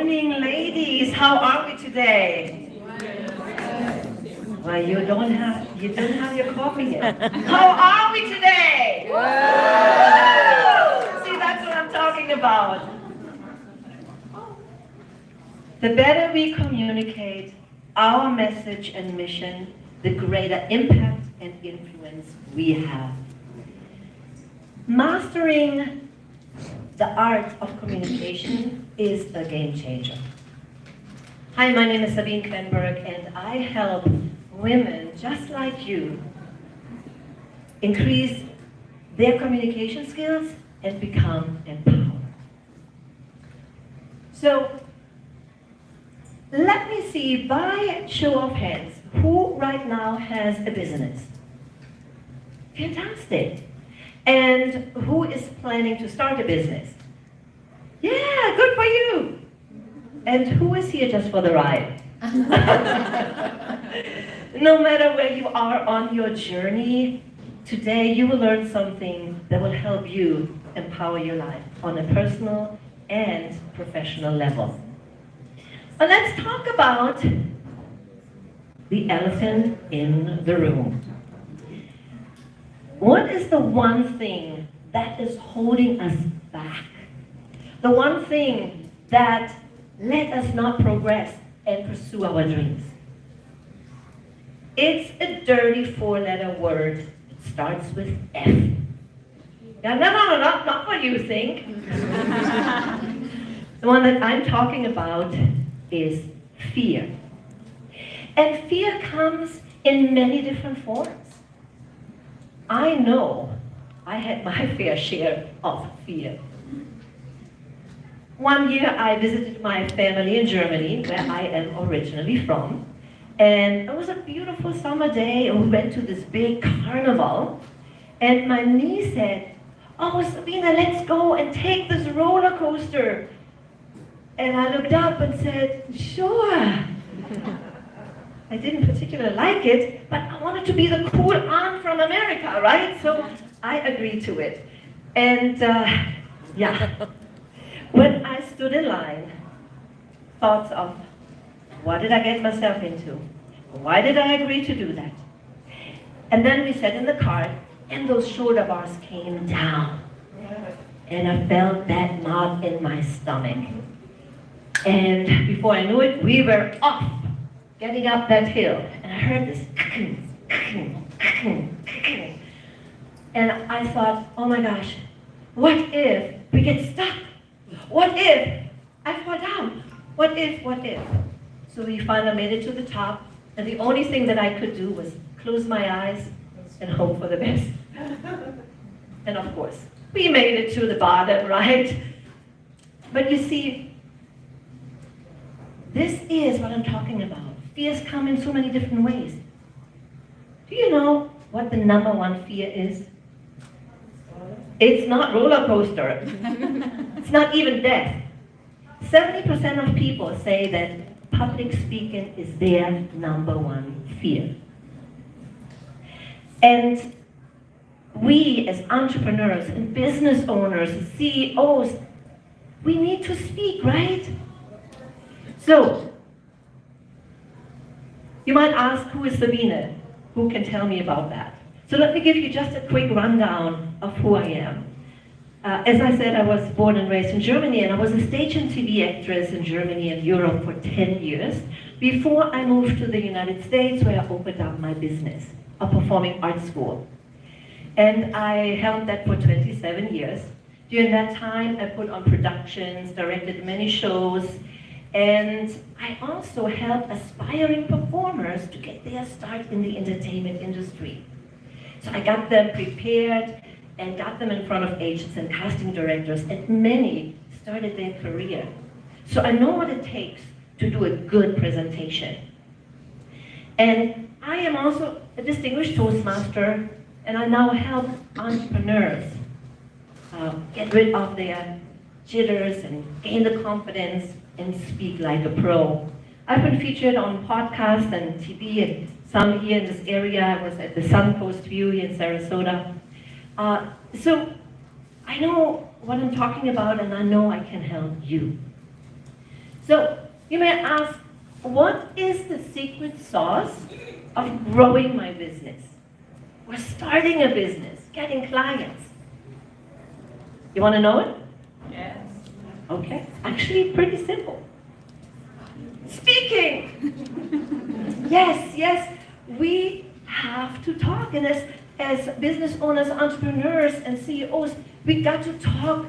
morning, ladies. How are we today? Well, you don't have your coffee yet. How are we today? See, that's what I'm talking about. The better we communicate our message and mission, the greater impact and influence we have. Mastering the art of communication is a game changer. Hi, my name is Sabine Kvenberg, and I help women just like you increase their communication skills and become empowered. So, let me see, by show of hands, who right now has a business? Fantastic. And who is planning to start a business? Yeah, good for you. And who is here just for the ride? No matter where you are on your journey, today you will learn something that will help you empower your life on a personal and professional level. So let's talk about the elephant in the room. What is the one thing that is holding us back? The one thing that let us not progress and pursue our dreams? It's a dirty four-letter word. It starts with F. Yeah, no, not what you think. The one that I'm talking about is fear. And fear comes in many different forms. I know I had my fair share of fear. One year I visited my family in Germany, where I am originally from, and it was a beautiful summer day, and we went to this big carnival, and my niece said, "Oh, Sabina, let's go and take this roller coaster." And I looked up and said, "Sure." I didn't particularly like it, but I wanted to be the cool aunt from America, right? So I agreed to it. And when I stood in line, thoughts of, what did I get myself into? Why did I agree to do that? And then we sat in the car, and those shoulder bars came down. And I felt that knot in my stomach. And before I knew it, we were off, getting up that hill. And I heard this, and I thought, oh my gosh, what if we get stuck? What if I fall down? What if? So we finally made it to the top, and the only thing that I could do was close my eyes and hope for the best. And of course, we made it to the bottom, right? But you see, this is what I'm talking about. Fears come in so many different ways. Do you know what the number one fear is? It's not roller coaster. It's not even death. 70% of people say that public speaking is their number one fear. And we as entrepreneurs and business owners, CEOs, we need to speak, right? So, you might ask, who is Sabine? Who can tell me about that? So let me give you just a quick rundown of who I am. As I said, I was born and raised in Germany, and I was a stage and TV actress in Germany and Europe for 10 years before I moved to the United States, where I opened up my business, a performing arts school. And I held that for 27 years. During that time, I put on productions, directed many shows, and I also helped aspiring performers to get their start in the entertainment industry. So I got them prepared and got them in front of agents and casting directors, and many started their career. So I know what it takes to do a good presentation. And I am also a distinguished Toastmaster, and I now help entrepreneurs get rid of their jitters and gain the confidence and speak like a pro. I've been featured on podcasts and TV, and some here in this area. I was at the Suncoast View here in Sarasota. So I know what I'm talking about, and I know I can help you. So you may ask, what is the secret sauce of growing my business? Or starting a business, getting clients? You want to know it? Yes. Okay, actually pretty simple. Speaking! Yes, we have to talk. And as business owners, entrepreneurs, and CEOs, we got to talk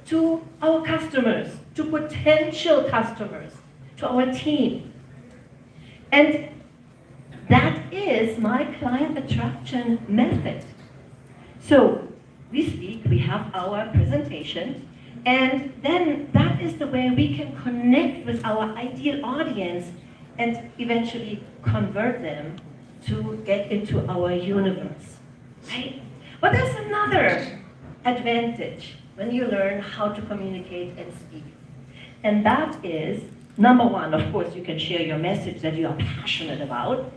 to our customers, to potential customers, to our team. And that is my client attraction method. So we speak, we have our presentation, and then that is the way we can connect with our ideal audience and eventually convert them to get into our universe, right? But there's another advantage when you learn how to communicate and speak. And that is, number one, of course, you can share your message that you are passionate about.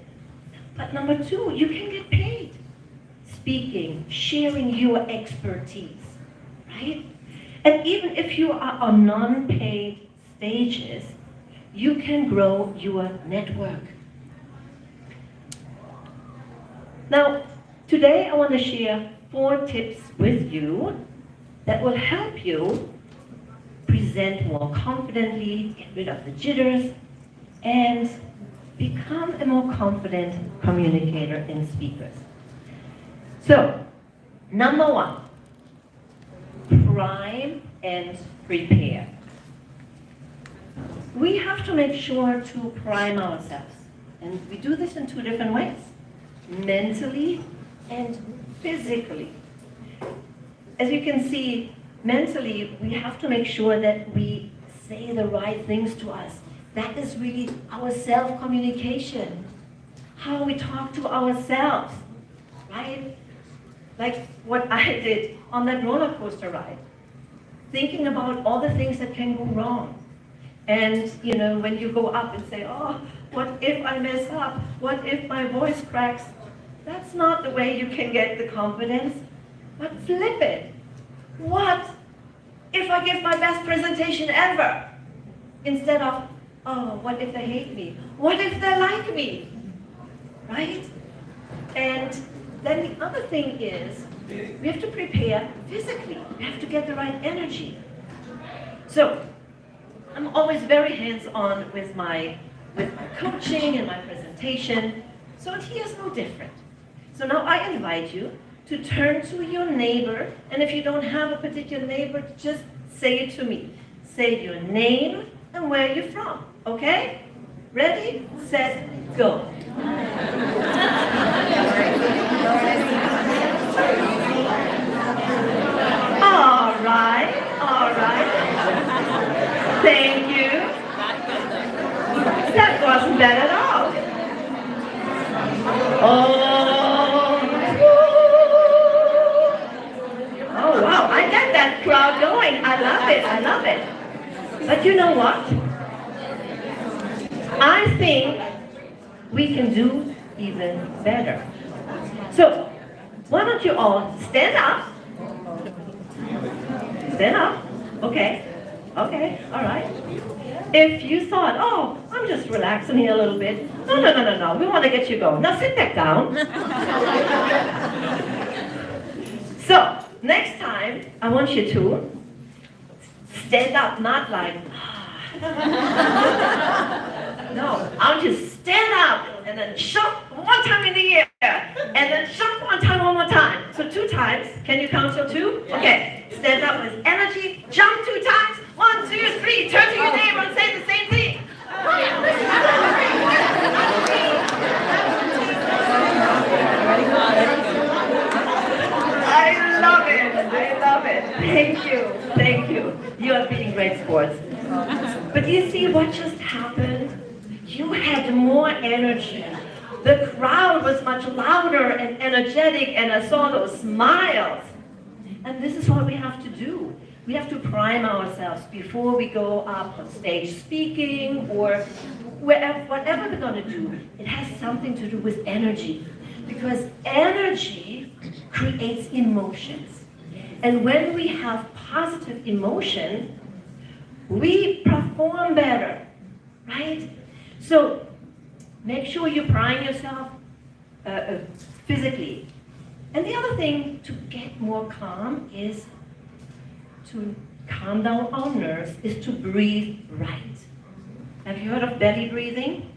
But number two, you can get paid. Speaking, sharing your expertise, right? And even if you are on non-paid stages, you can grow your network. Now, today I want to share 4 tips with you that will help you present more confidently, get rid of the jitters, and become a more confident communicator and speaker. So, number 1, prime and prepare. We have to make sure to prime ourselves. And we do this in 2 different ways, mentally and physically. As you can see, mentally, we have to make sure that we say the right things to us. That is really our self-communication, how we talk to ourselves, right? Like what I did on that roller coaster ride, thinking about all the things that can go wrong. And you know, when you go up and say, oh, what if I mess up? What if my voice cracks? That's not the way you can get the confidence. But flip it. What if I give my best presentation ever? Instead of, oh, what if they hate me? What if they like me? Right? And then the other thing is, we have to prepare physically. We have to get the right energy. So, I'm always very hands-on with my coaching and my presentation. So here's no different. So now I invite you to turn to your neighbor, and if you don't have a particular neighbor, just say it to me. Say your name and where you're from, okay? Ready, set, go. All right. Thank you. That wasn't bad at all. Oh, wow, I got that crowd going. I love it. But you know what? I think we can do even better. So, why don't you all stand up? Stand up. Okay, all right. If you thought, oh, I'm just relaxing here a little bit. No. We want to get you going. Now sit back down. So, next time, I want you to stand up, not like, no, I want you to stand up and then jump 1 time in the air, and then jump 1 more time. So 2 times. Can you count till 2? Okay. Stand up with energy. Jump 2 times. 1, 2, 3. Turn to your neighbor and say the same thing. I love it. Thank you. You are being great sports. But you see what just happened? You had more energy. The crowd was much louder and energetic, and I saw those smiles. And this is what we have to do. We have to prime ourselves before we go up on stage speaking or whatever we're going to do. It has something to do with energy, because energy creates emotions. And when we have positive emotion, we perform better. So make sure you're priming yourself physically. And the other thing to get more calm is to calm down our nerves, is to breathe right. Have you heard of belly breathing?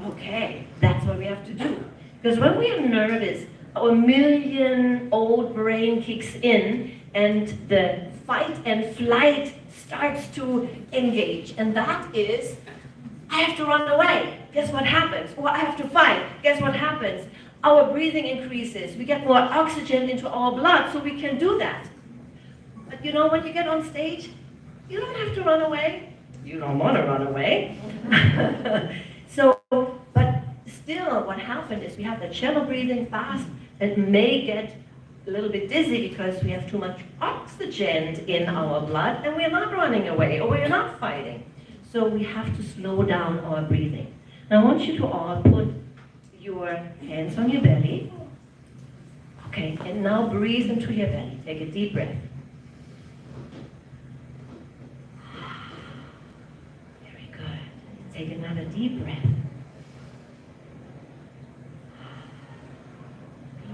Okay, that's what we have to do. Because when we are nervous, our million-old brain kicks in and the fight and flight starts to engage. And that is, I have to run away. Guess what happens? Or I have to fight. Guess what happens? Our breathing increases. We get more oxygen into our blood, so we can do that. But you know, when you get on stage, you don't have to run away. You don't want to run away. So, but still, what happened is we have the shallow breathing fast. It may get a little bit dizzy because we have too much oxygen in our blood, and we're not running away, or we're not fighting. So we have to slow down our breathing. Now I want you to all put your hands on your belly. Okay, and now breathe into your belly. Take a deep breath. Very good. Take another deep breath.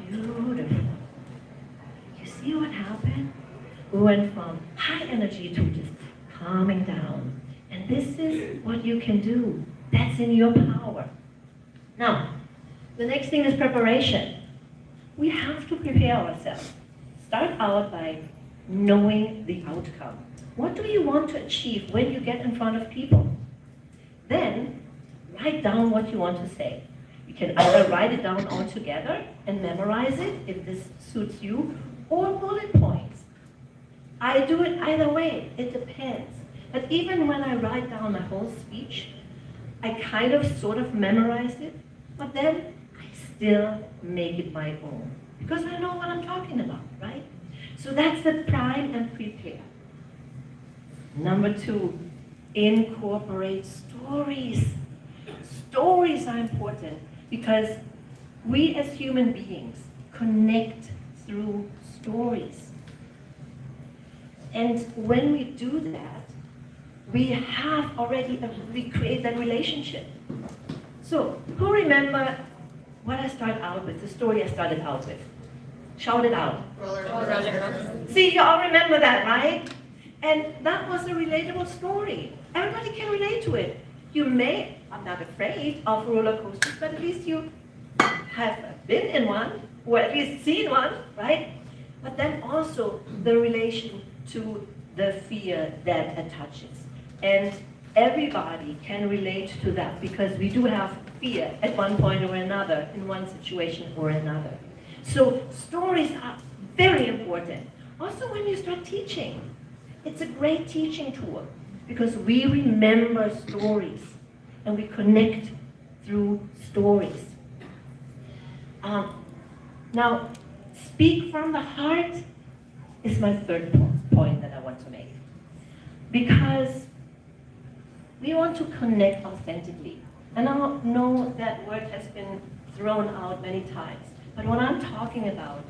Beautiful. You see what happened? We went from high energy to just calming down. And this is what you can do. That's in your power. Now, the next thing is preparation. We have to prepare ourselves. Start out by knowing the outcome. What do you want to achieve when you get in front of people? Then, write down what you want to say. You can either write it down all together and memorize it, if this suits you, or bullet points. I do it either way. It depends. But even when I write down my whole speech, I kind of sort of memorize it, but then I still make it my own. Because I know what I'm talking about, right? So that's the prime and prepare. Number 2, incorporate stories. Stories are important because we as human beings connect through stories. And when we do that, we have already recreated that relationship. So, who remember what I started out with, the story I started out with? Shout it out. Roller coaster. See, you all remember that, right? And that was a relatable story. Everybody can relate to it. You may, I'm not afraid of roller coasters, but at least you have been in one, or at least seen one, right? But then also the relation to the fear that attaches. And everybody can relate to that because we do have fear at one point or another, in one situation or another. So stories are very important. Also when you start teaching, it's a great teaching tool because we remember stories and we connect through stories. Now, speak from the heart is my third point that I want to make. Because we want to connect authentically. And I know that word has been thrown out many times. But what I'm talking about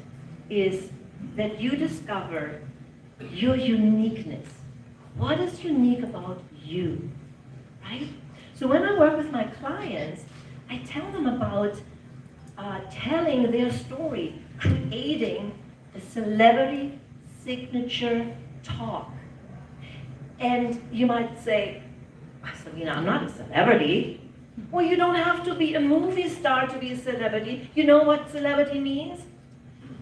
is that you discover your uniqueness. What is unique about you, right? So when I work with my clients, I tell them about telling their story, creating a celebrity signature talk. And you might say, Sabine, I'm not a celebrity. Well, you don't have to be a movie star to be a celebrity. You know what celebrity means?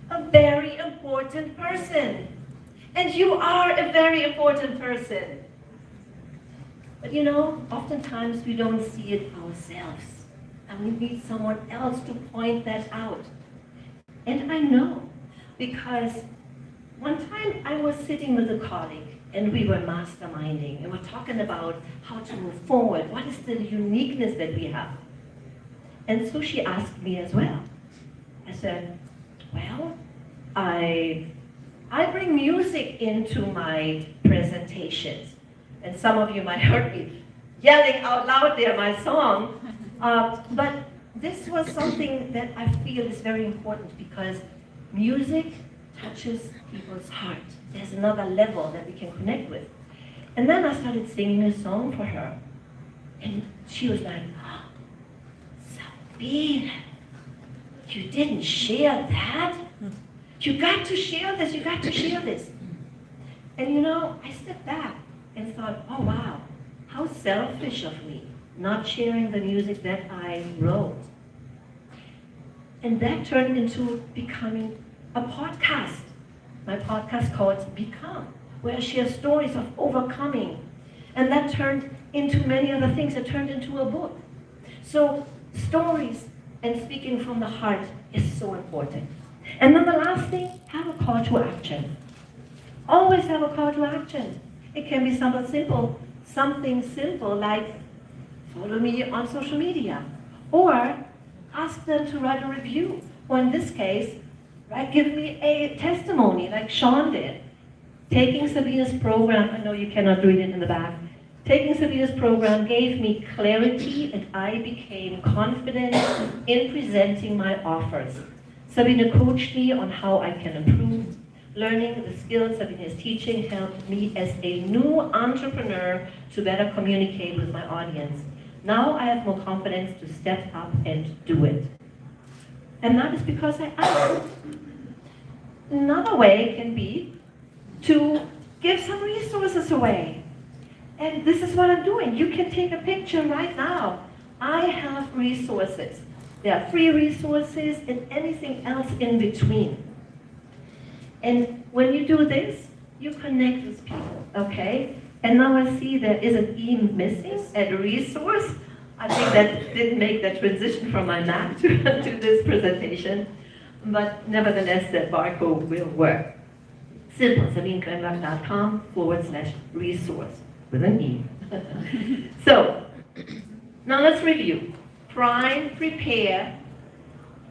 A very important person. And you are a very important person. But you know, oftentimes we don't see it ourselves. And we need someone else to point that out. And I know, because one time I was sitting with a colleague and we were masterminding and we're talking about how to move forward. What is the uniqueness that we have? And so she asked me as well. I said, well, I bring music into my presentations. And some of you might heard me yelling out loud there my song. But this was something that I feel is very important because music touches people's heart. There's another level that we can connect with. And then I started singing a song for her. And she was like, oh, Sabine, you didn't share that? You got to share this, you got to share this. And you know, I stepped back and thought, oh wow, how selfish of me, not sharing the music that I wrote. And that turned into becoming a podcast. My podcast called Become, where I share stories of overcoming. And that turned into many other things. It turned into a book. So stories and speaking from the heart is so important. And then the last thing, have a call to action. Always have a call to action. It can be something simple like follow me on social media, or ask them to write a review, or in this case, give me a testimony like Sean did. Taking Sabine's program, I know you cannot read it in the back, taking Sabine's program gave me clarity and I became confident in presenting my offers. Sabine coached me on how I can improve. Learning the skills Sabine is teaching helped me as a new entrepreneur to better communicate with my audience. Now I have more confidence to step up and do it. And that is because I asked. Another way can be to give some resources away. And this is what I'm doing. You can take a picture right now. I have resources. There are free resources and anything else in between. And when you do this, you connect with people, okay? And now I see there is an E missing, a resource. I think that didn't make the transition from my Mac to this presentation, but nevertheless, that barcode will work. Simple, SabineKvenberg.com/resource with an E. So, now let's review. Prime, prepare.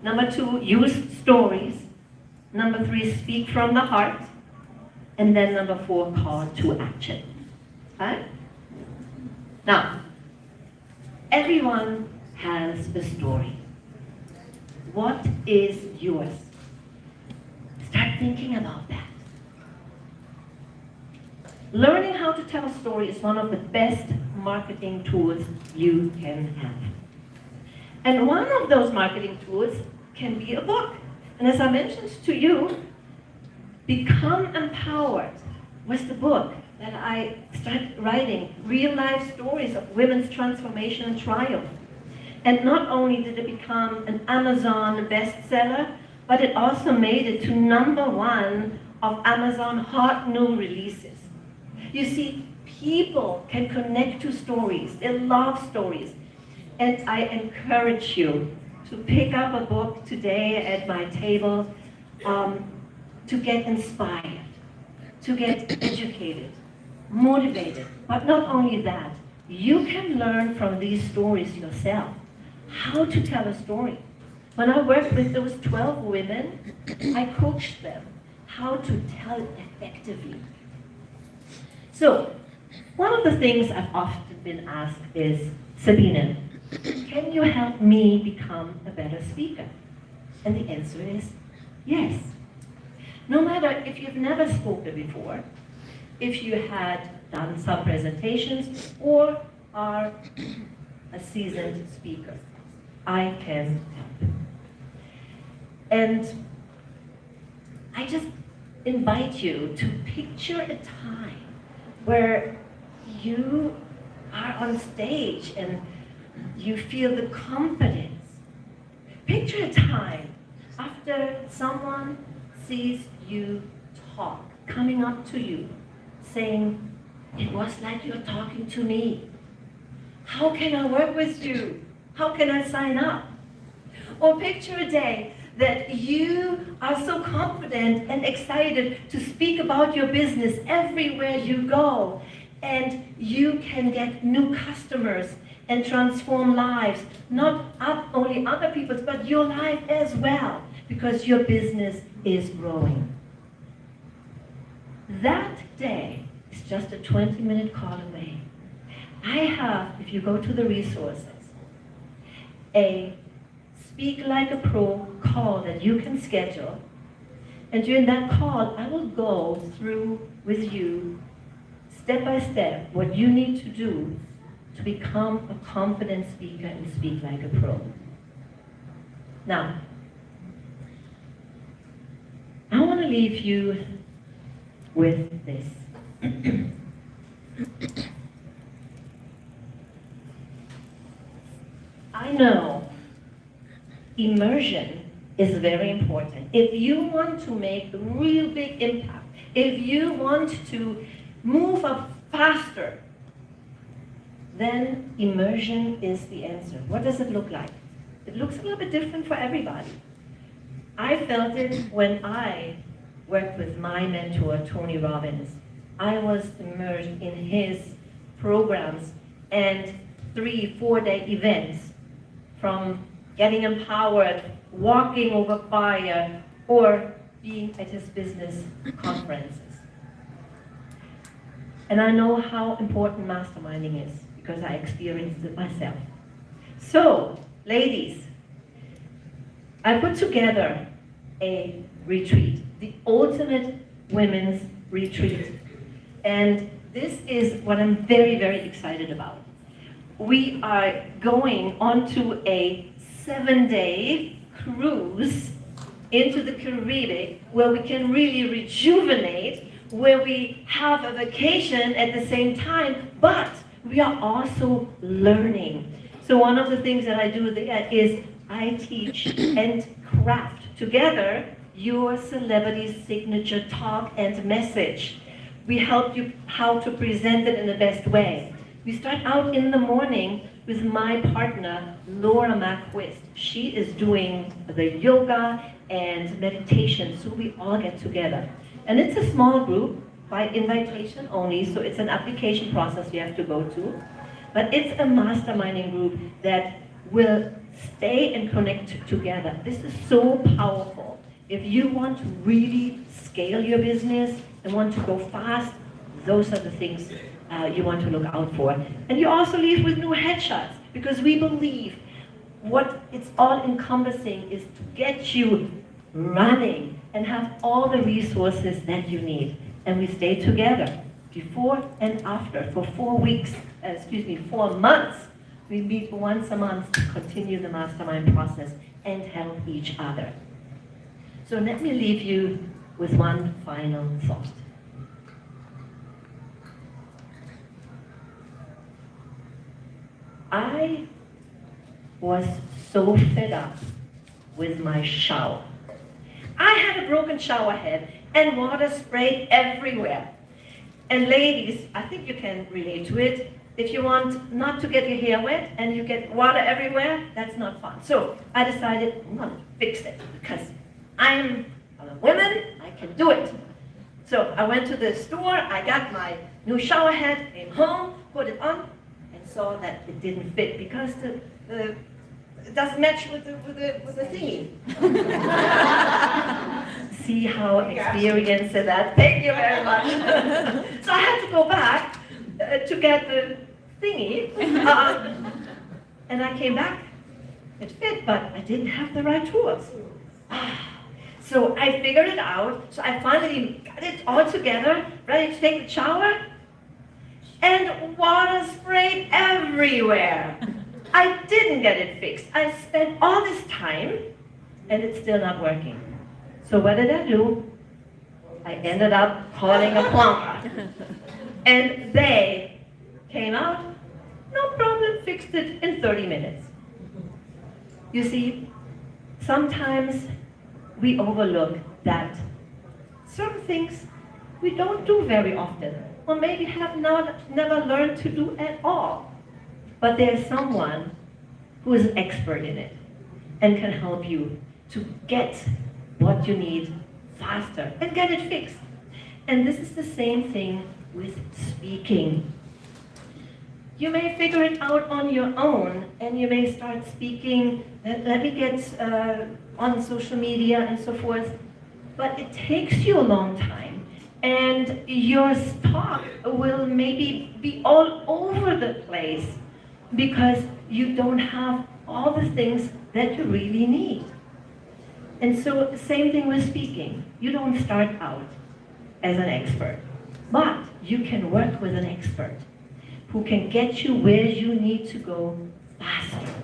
Number 2, use stories. Number 3, speak from the heart. And then number 4, call to action. Right? Now, everyone has a story. What is yours? Start thinking about that. Learning how to tell a story is one of the best marketing tools you can have. And one of those marketing tools can be a book. And as I mentioned to you, Become Empowered was the book that I started writing, real-life stories of women's transformation and triumph. And not only did it become an Amazon bestseller, but it also made it to #1 of Amazon hot new releases. You see, people can connect to stories. They love stories. And I encourage you to pick up a book today at my table to get inspired, to get educated, motivated. But not only that, you can learn from these stories yourself how to tell a story. When I worked with those 12 women, I coached them how to tell effectively. So, one of the things I've often been asked is, Sabine, can you help me become a better speaker? And the answer is yes. No matter if you've never spoken before, if you had done some presentations, or are a seasoned speaker, I can help. And I just invite you to picture a time where you are on stage and you feel the confidence. Picture a time after someone sees you talk, coming up to you, saying, it was like you're talking to me. How can I work with you? How can I sign up? Or picture a day that you are so confident and excited to speak about your business everywhere you go, and you can get new customers and transform lives, not only other people's, but your life as well, because your business is growing. That day is just a 20-minute call away. I have, if you go to the resources, a Speak Like a Pro call that you can schedule. And during that call, I will go through with you, step by step, what you need to do to become a confident speaker and speak like a pro. Now, I want to leave you with this. I know immersion is very important. If you want to make a real big impact, if you want to move up faster, then immersion is the answer. What does it look like? It looks a little bit different for everybody. I felt it when I worked with my mentor, Tony Robbins. I was immersed in his programs and 3-4 day events, from getting empowered, walking over fire, or being at his business conferences. And I know how important masterminding is because I experienced it myself. So, ladies, I put together a retreat, the ultimate women's retreat. And this is what I'm very, very excited about. We are going onto a 7-day cruise into the Caribbean where we can really rejuvenate, where we have a vacation at the same time, but we are also learning. So one of the things that I do there is I teach and craft together your celebrity signature talk and message. We help you how to present it in the best way. We start out in the morning with my partner, Laura McWist. She is doing the yoga and meditation, so we all get together. And it's a small group, by invitation only, so it's an application process you have to go to. But it's a masterminding group that will stay and connect together. This is so powerful. If you want to really scale your business and want to go fast, those are the things you want to look out for. And you also leave with new headshots, because we believe what it's all encompassing is to get you running and have all the resources that you need. And we stay together before and after for 4 months. We meet once a month to continue the mastermind process and help each other. So let me leave you with one final thought. I was so fed up with my shower. I had a broken shower head and water sprayed everywhere. And ladies, I think you can relate to it. If you want not to get your hair wet and you get water everywhere, that's not fun. So I decided I'm going to fix it because I'm a woman, I can do it. So I went to the store, I got my new shower head, came home, put it on, and saw that it didn't fit because it doesn't match with the thingy. See how experienced that? Thank you very much. So I had to go back to get the thingy, and I came back. It fit, but I didn't have the right tools. So I figured it out. So I finally got it all together, ready to take the shower, and water sprayed everywhere. I didn't get it fixed. I spent all this time, and it's still not working. So what did I do? I ended up calling a plumber. And they came out, no problem, fixed it in 30 minutes. You see, sometimes we overlook that certain things we don't do very often, or maybe have never learned to do at all. But there's someone who is an expert in it and can help you to get what you need faster and get it fixed. And this is the same thing with speaking. You may figure it out on your own, and you may start speaking, let me get on social media and so forth, but it takes you a long time, and your talk will maybe be all over the place because you don't have all the things that you really need. And so, same thing with speaking. You don't start out as an expert, but you can work with an expert. who can get you where you need to go faster.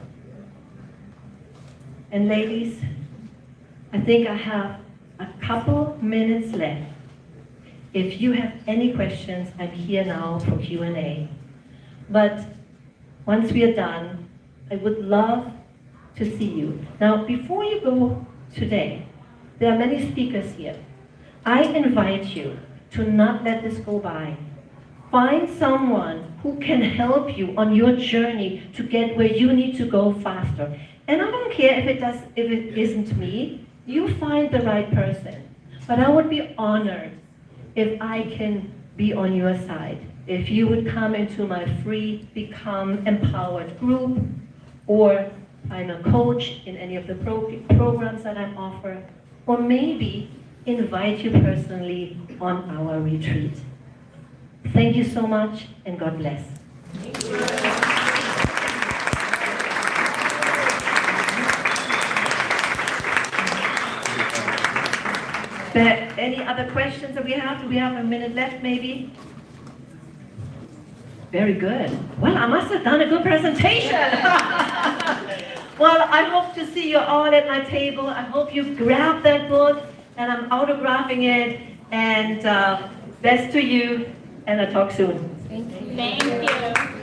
And ladies, I think I have a couple minutes left. If you have any questions, I'm here now for Q&A. But once we are done, I would love to see you. Now, before you go today, there are many speakers here. I invite you to not let this go by. Find someone who can help you on your journey to get where you need to go faster. And I don't care if it isn't me, you find the right person. But I would be honored if I can be on your side. If you would come into my free Become Empowered group, or I'm a coach in any of the programs that I offer, or maybe invite you personally on our retreat. Thank you so much, and God bless. Thank you. Any other questions that we have? Do we have a minute left, maybe? Very good. Well, I must have done a good presentation. Well, I hope to see you all at my table. I hope you grab that book, and I'm autographing it. And best to you, and I'll talk soon. Thank you. Thank you.